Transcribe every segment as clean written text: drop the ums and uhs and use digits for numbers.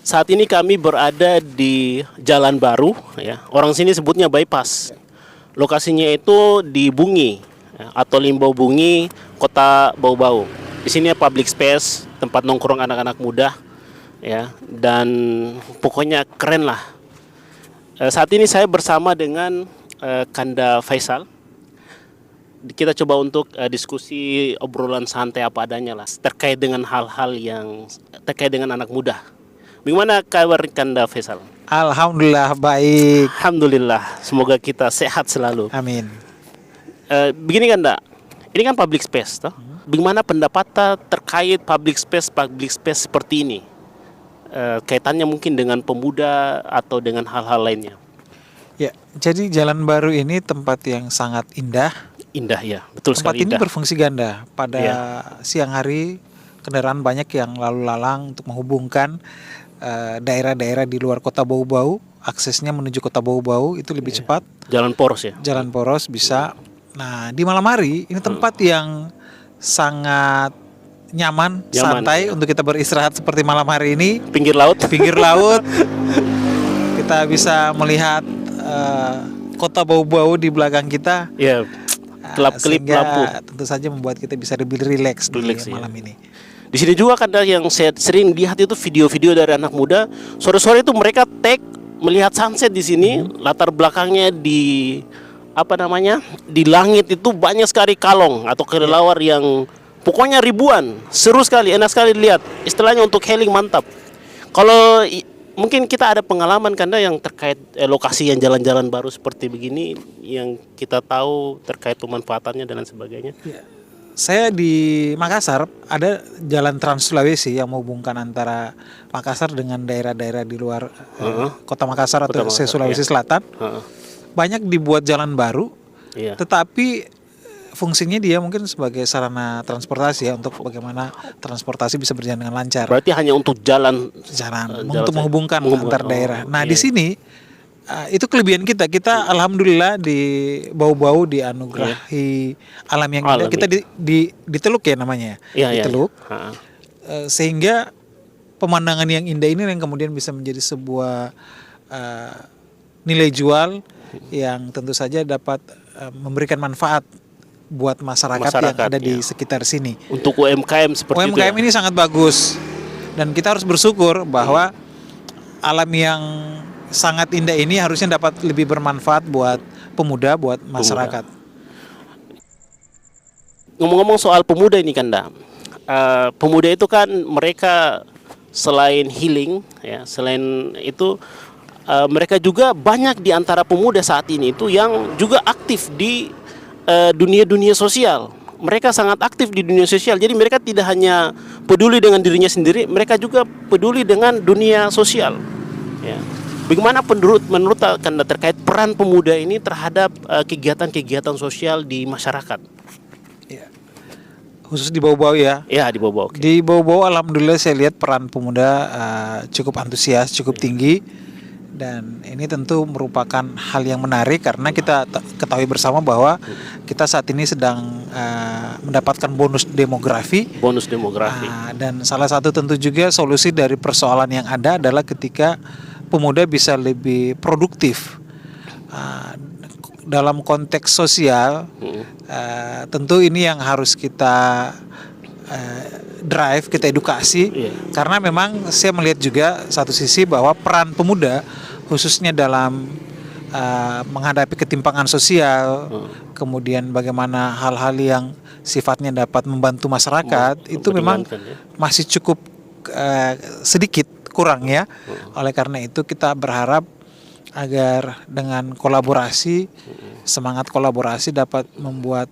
Saat ini kami berada di Jalan Baru, ya. Orang sini sebutnya bypass. Lokasinya itu di Bungi, ya, atau Limbau Bungi, Kota Bau-Bau. Di sini public space, tempat nongkrong anak-anak muda, ya. Dan pokoknya keren lah. Saat ini saya bersama dengan Kanda Faisal. Kita coba untuk diskusi obrolan santai apa adanya lah terkait dengan hal-hal yang terkait dengan anak muda. Bagaimana kabar Kanda Faisal? Alhamdulillah baik. Alhamdulillah, semoga kita sehat selalu. Amin. Begini Kanda, ini kan public space toh. Bagaimana pendapat terkait public space seperti ini? Kaitannya mungkin dengan pemuda atau dengan hal-hal lainnya. Ya, jadi Jalan Baru ini tempat yang sangat indah. Indah ya, betul tempat sekali. Tempat ini indah. berfungsi ganda. Pada siang hari kendaraan banyak yang lalu lalang untuk menghubungkan daerah-daerah di luar Kota Bau-Bau. Aksesnya menuju Kota Bau-Bau itu lebih cepat. Jalan poros ya. Jalan poros bisa. Nah, di malam hari ini tempat yang sangat nyaman, santai untuk kita beristirahat seperti malam hari ini. Pinggir laut. Pinggir laut. Kita bisa melihat Kota Bau-Bau di belakang kita. Ya. Kelap-kelip lampu. Tentu saja membuat kita bisa lebih rileks di malam ini. Di sini juga kan yang saya sering lihat itu video-video dari anak muda. Sore-sore itu mereka melihat sunset di sini. Latar belakangnya di di langit itu banyak sekali kalong atau kelelawar yang pokoknya ribuan. Seru sekali, enak sekali dilihat. Istilahnya untuk healing mantap. Kalau mungkin kita ada pengalaman Kanda yang terkait lokasi yang jalan-jalan baru seperti begini yang kita tahu terkait pemanfaatannya dan sebagainya. Ya. Saya di Makassar ada jalan Trans Sulawesi yang menghubungkan antara Makassar dengan daerah-daerah di luar Kota Makassar atau Sulawesi Selatan. Banyak dibuat jalan baru, tetapi fungsinya dia mungkin sebagai sarana transportasi ya, untuk bagaimana transportasi bisa berjalan dengan lancar. Berarti hanya untuk jalan untuk menghubungkan antar daerah. Nah, di sini itu kelebihan kita. Kita alhamdulillah di Bau-Bau dianugerahi alam yang indah. Kita di Teluk ya namanya. Di Teluk. Sehingga pemandangan yang indah ini yang kemudian bisa menjadi sebuah nilai jual yang tentu saja dapat memberikan manfaat buat masyarakat yang ada di sekitar sini. Untuk UMKM seperti UMKM ini sangat bagus. Dan kita harus bersyukur bahwa alam yang sangat indah ini harusnya dapat lebih bermanfaat buat pemuda, buat masyarakat. Ngomong-ngomong soal pemuda ini Kanda, pemuda itu kan mereka selain healing, ya, selain itu mereka juga banyak di antara pemuda saat ini itu yang juga aktif di dunia sosial. Mereka sangat aktif di dunia sosial. Jadi mereka tidak hanya peduli dengan dirinya sendiri, mereka juga peduli dengan dunia sosial. Ya. Bagaimana menurut Kanda terkait peran pemuda ini terhadap kegiatan-kegiatan sosial di masyarakat? Ya. Khusus di Bau-Bau ya? Ya, di Bau-Bau. Okay. Di Bau-Bau alhamdulillah saya lihat peran pemuda cukup antusias, cukup tinggi. Dan ini tentu merupakan hal yang menarik karena kita ketahui bersama bahwa kita saat ini sedang mendapatkan bonus demografi. Dan salah satu tentu juga solusi dari persoalan yang ada adalah ketika pemuda bisa lebih produktif dalam konteks sosial. Tentu ini yang harus kita drive, kita edukasi. Karena memang saya melihat juga satu sisi bahwa peran pemuda khususnya dalam menghadapi ketimpangan sosial, kemudian bagaimana hal-hal yang sifatnya dapat membantu masyarakat, itu memang masih cukup sedikit kurang ya. Oleh karena itu kita berharap agar dengan kolaborasi, semangat kolaborasi dapat membuat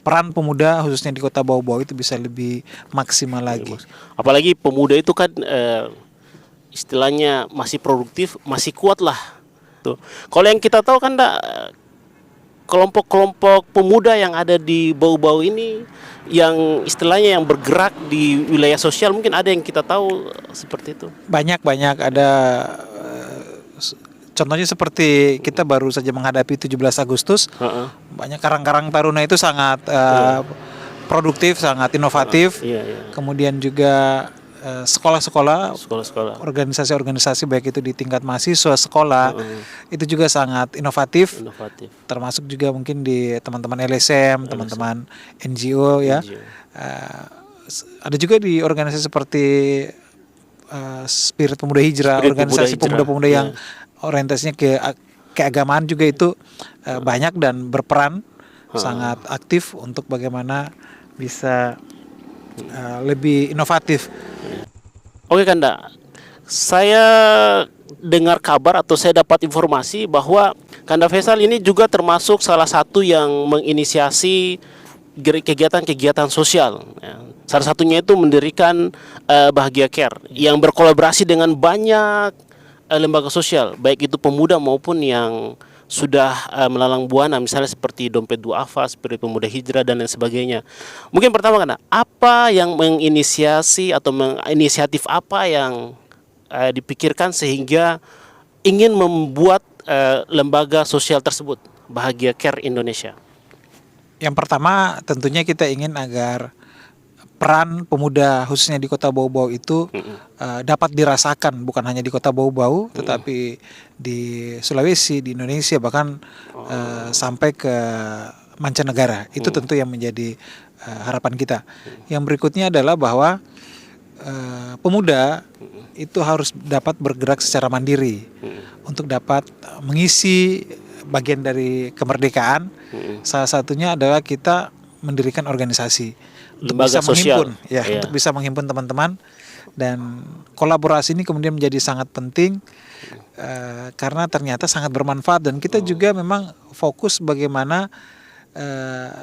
peran pemuda khususnya di Kota Bau-Bau itu bisa lebih maksimal lagi. Apalagi pemuda itu kan istilahnya masih produktif, masih kuat lah. Tuh. Kalau yang kita tahu kan kelompok-kelompok pemuda yang ada di Bau-Bau ini yang istilahnya yang bergerak di wilayah sosial, mungkin ada yang kita tahu seperti itu. Banyak ada contohnya seperti kita baru saja menghadapi 17 Agustus. Banyak karang-karang taruna itu sangat produktif, sangat inovatif. Kemudian juga sekolah-sekolah, Sekolah-sekolah. organisasi-organisasi baik itu di tingkat mahasiswa, sekolah, itu juga sangat inovatif. Inovatif. Termasuk juga mungkin di teman-teman LSM, teman-teman NGO ya. NGO. Ada juga di organisasi seperti Spirit Pemuda Hijrah, Spirit organisasi Pemuda Hijrah, pemuda-pemuda yang orientasinya ke keagamaan juga itu banyak dan berperan sangat aktif untuk bagaimana bisa lebih inovatif. Oke Kanda, saya dengar kabar atau saya dapat informasi bahwa Kanda Faisal ini juga termasuk salah satu yang menginisiasi kegiatan-kegiatan sosial. Ya. Salah satunya itu mendirikan Bahagia Care yang berkolaborasi dengan banyak lembaga sosial, baik itu pemuda maupun yang sudah melalang buana, misalnya seperti Dompet Duafa, Spirit Pemuda Hijrah dan lain sebagainya. Mungkin pertama Kanda, apa yang menginisiasi atau inisiatif apa yang dipikirkan sehingga ingin membuat lembaga sosial tersebut, Bahagia Care Indonesia? Yang pertama tentunya kita ingin agar peran pemuda khususnya di Kota Bau-Bau itu dapat dirasakan bukan hanya di Kota Bau-Bau tetapi di Sulawesi, di Indonesia, bahkan sampai ke mancanegara. Itu tentu yang menjadi harapan kita. Yang berikutnya adalah bahwa pemuda itu harus dapat bergerak secara mandiri untuk dapat mengisi bagian dari kemerdekaan. Salah satunya adalah kita mendirikan organisasi untuk lembaga bisa sosial. menghimpun untuk bisa menghimpun teman-teman, dan kolaborasi ini kemudian menjadi sangat penting karena ternyata sangat bermanfaat, dan kita juga memang fokus bagaimana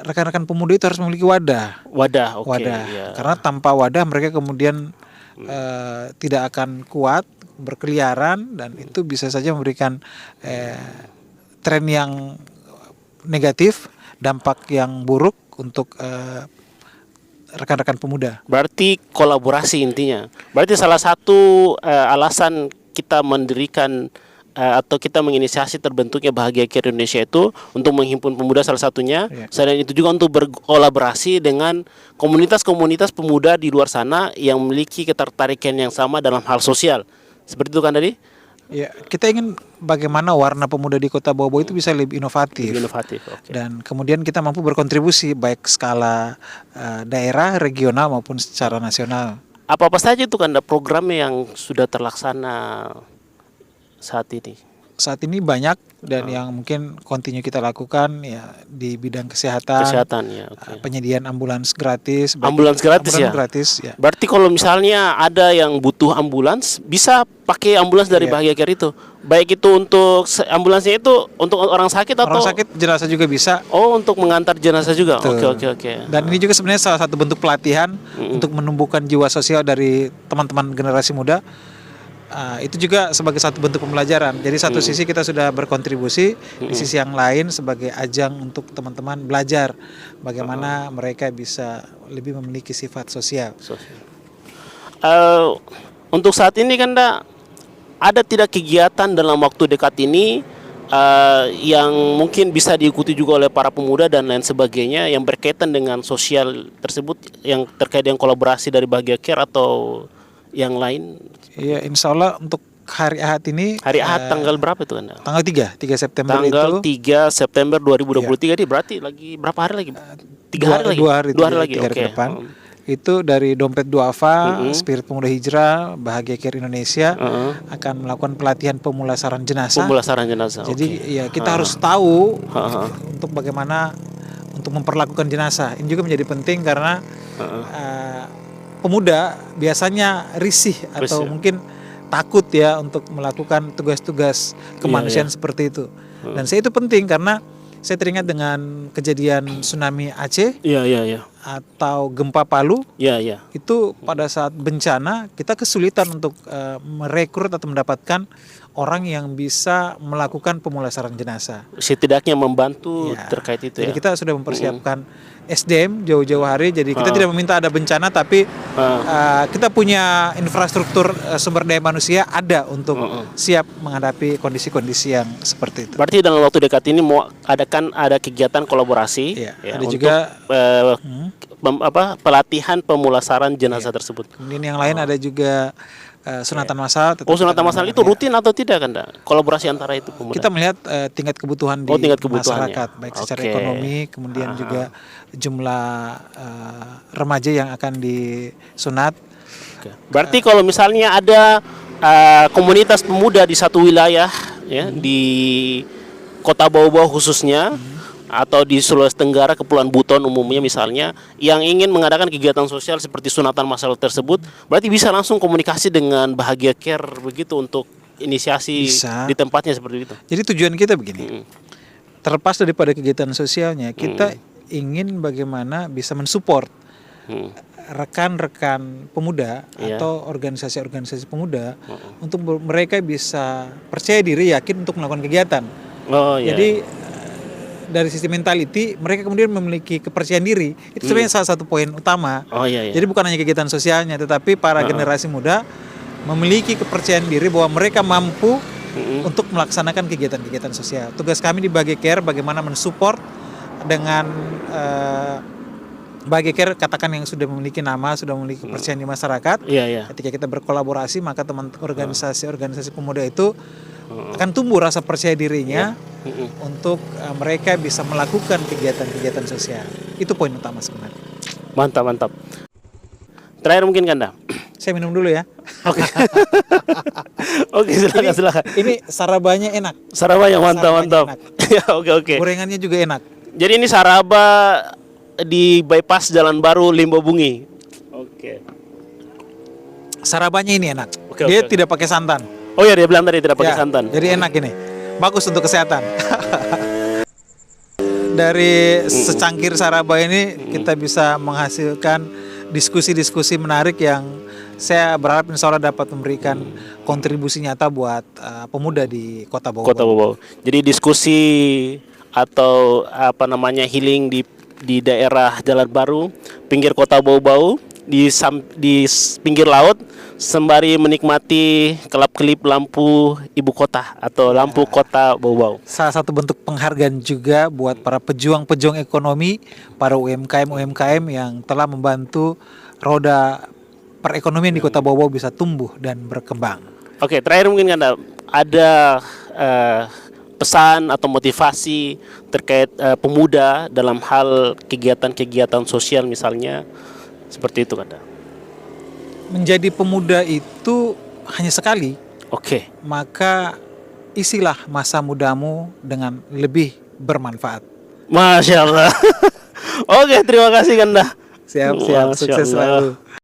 rekan-rekan pemuda itu harus memiliki wadah. Karena tanpa wadah mereka kemudian tidak akan kuat berkeliaran, dan itu bisa saja memberikan tren yang negatif, dampak yang buruk untuk rekan-rekan pemuda. Berarti kolaborasi intinya. Berarti salah satu alasan kita mendirikan atau kita menginisiasi terbentuknya Bahagia Care Indonesia itu untuk menghimpun pemuda salah satunya. Selain itu juga untuk berkolaborasi dengan komunitas-komunitas pemuda di luar sana yang memiliki ketertarikan yang sama dalam hal sosial. Seperti itu kan tadi? Ya, kita ingin bagaimana warna pemuda di Kota Bau-Bau itu bisa lebih inovatif. Okay. Dan kemudian kita mampu berkontribusi baik skala daerah, regional maupun secara nasional. Apa-apa saja itu kan program yang sudah terlaksana saat ini? Saat ini banyak, dan yang mungkin kontinu kita lakukan ya di bidang kesehatan ya, penyediaan ambulans gratis. Ambulans gratis ya. Berarti kalau misalnya ada yang butuh ambulans, bisa pakai ambulans dari Bahagia Care itu. Baik itu untuk ambulansnya itu untuk orang sakit atau orang sakit, jenazah juga bisa. Oh, untuk mengantar jenazah juga. Oke. Dan ini juga sebenarnya salah satu bentuk pelatihan untuk menumbuhkan jiwa sosial dari teman-teman generasi muda. Itu juga sebagai satu bentuk pembelajaran. Jadi satu sisi kita sudah berkontribusi, di sisi yang lain sebagai ajang untuk teman-teman belajar bagaimana mereka bisa lebih memiliki sifat sosial. Untuk saat ini kan ada tidak kegiatan dalam waktu dekat ini yang mungkin bisa diikuti juga oleh para pemuda dan lain sebagainya yang berkaitan dengan sosial tersebut, yang terkait dengan kolaborasi dari Bahagia Care atau yang lain? Iya, insya Allah untuk hari Ahad ini. Hari Ahad tanggal berapa itu Anda? Tanggal 3 September tanggal itu. 3 September 2023 ini berarti lagi berapa hari lagi? 3 hari lagi? 2 hari lagi. Oke. Itu dari Dompet Duafa, Spirit Pemuda Hijrah, Bahagia Care Indonesia akan melakukan pelatihan pemulasaran jenazah. Jadi ya kita harus tahu untuk bagaimana untuk memperlakukan jenazah. Ini juga menjadi penting karena pemuda biasanya risih atau mungkin takut ya untuk melakukan tugas-tugas kemanusiaan seperti itu. Dan itu penting karena saya teringat dengan kejadian tsunami Aceh atau gempa Palu. Itu pada saat bencana kita kesulitan untuk merekrut atau mendapatkan orang yang bisa melakukan pemulasaran jenazah. Setidaknya membantu Ya. terkait itu Jadi ya. kita sudah mempersiapkan SDM jauh-jauh hari. Jadi kita tidak meminta ada bencana, tapi kita punya infrastruktur sumber daya manusia ada untuk siap menghadapi kondisi-kondisi yang seperti itu. Berarti dalam waktu dekat ini mau ada kegiatan kolaborasi Iya, ya, ada untuk juga pelatihan pemulasaran jenazah tersebut. Kemudian yang lain ada juga sunatan massal. Oh, sunatan massal itu rutin atau tidak kan? Kolaborasi antara itu pemuda. Kita melihat tingkat kebutuhan di tingkat kebutuhannya. masyarakat, baik secara Oke. ekonomi, kemudian juga jumlah remaja yang akan disunat. Oke. Berarti kalau misalnya ada komunitas pemuda di satu wilayah ya di Kota Bau-Bau khususnya atau di Sulawesi Tenggara Kepulauan Buton umumnya misalnya yang ingin mengadakan kegiatan sosial seperti sunatan massal tersebut, berarti bisa langsung komunikasi dengan Bahagia Care begitu untuk inisiasi Bisa. di tempatnya seperti itu. Jadi tujuan kita begini, terlepas daripada kegiatan sosialnya, kita ingin bagaimana bisa mensupport rekan-rekan pemuda Iya. atau organisasi-organisasi pemuda untuk mereka bisa percaya diri, yakin untuk melakukan kegiatan. Oh iya. Jadi dari sisi mentality mereka kemudian memiliki kepercayaan diri. Itu sebenarnya salah satu poin utama. Oh iya, iya. Jadi bukan hanya kegiatan sosialnya, tetapi para generasi muda memiliki kepercayaan diri bahwa mereka mampu untuk melaksanakan kegiatan-kegiatan sosial. Tugas kami di Bahagia Care bagaimana mensupport dengan Bahagia Care, katakan yang sudah memiliki nama, sudah memiliki kepercayaan di masyarakat. Iya, iya. Ketika kita berkolaborasi, maka teman organisasi-organisasi pemuda itu akan tumbuh rasa percaya dirinya untuk mereka bisa melakukan kegiatan-kegiatan sosial. Itu poin utama sebenarnya. Mantap, mantap. Terakhir mungkin Kanda. Saya minum dulu ya. Oke. Oke, silakan. Ini sarabanya enak. Saraba yang mantap, Sarabanya mantap. enak. Ya, oke. Gorengannya juga enak. Jadi ini Saraba di bypass Jalan Baru Limbo Bungi. Oke. Sarabanya ini enak. Oke, Dia oke. tidak pakai santan. Oh ya, dia bilang tadi tidak pakai Ya, santan. Jadi enak ini. Bagus untuk kesehatan. Dari secangkir saraba ini kita bisa menghasilkan diskusi-diskusi menarik yang saya berharap insya Allah dapat memberikan kontribusi nyata buat pemuda di Kota Bau-Bau. Kota Bau-Bau. Jadi diskusi atau apa namanya healing di daerah Jalan Baru, pinggir Kota Bau-Bau, di pinggir laut, sembari menikmati kelap-kelip lampu ibu kota atau lampu Kota Bau-Bau. Salah satu bentuk penghargaan juga buat para pejuang-pejuang ekonomi, para UMKM yang telah membantu roda perekonomian di Kota Bau-Bau bisa tumbuh dan berkembang. Oke, terakhir mungkin kan ada pesan atau motivasi terkait pemuda dalam hal kegiatan-kegiatan sosial misalnya seperti itu Kanda. Menjadi pemuda itu hanya sekali, Oke. maka isilah masa mudamu dengan lebih bermanfaat. Masya Allah. Oke, terima kasih Kanda. Siap, Masya sukses Allah. selalu.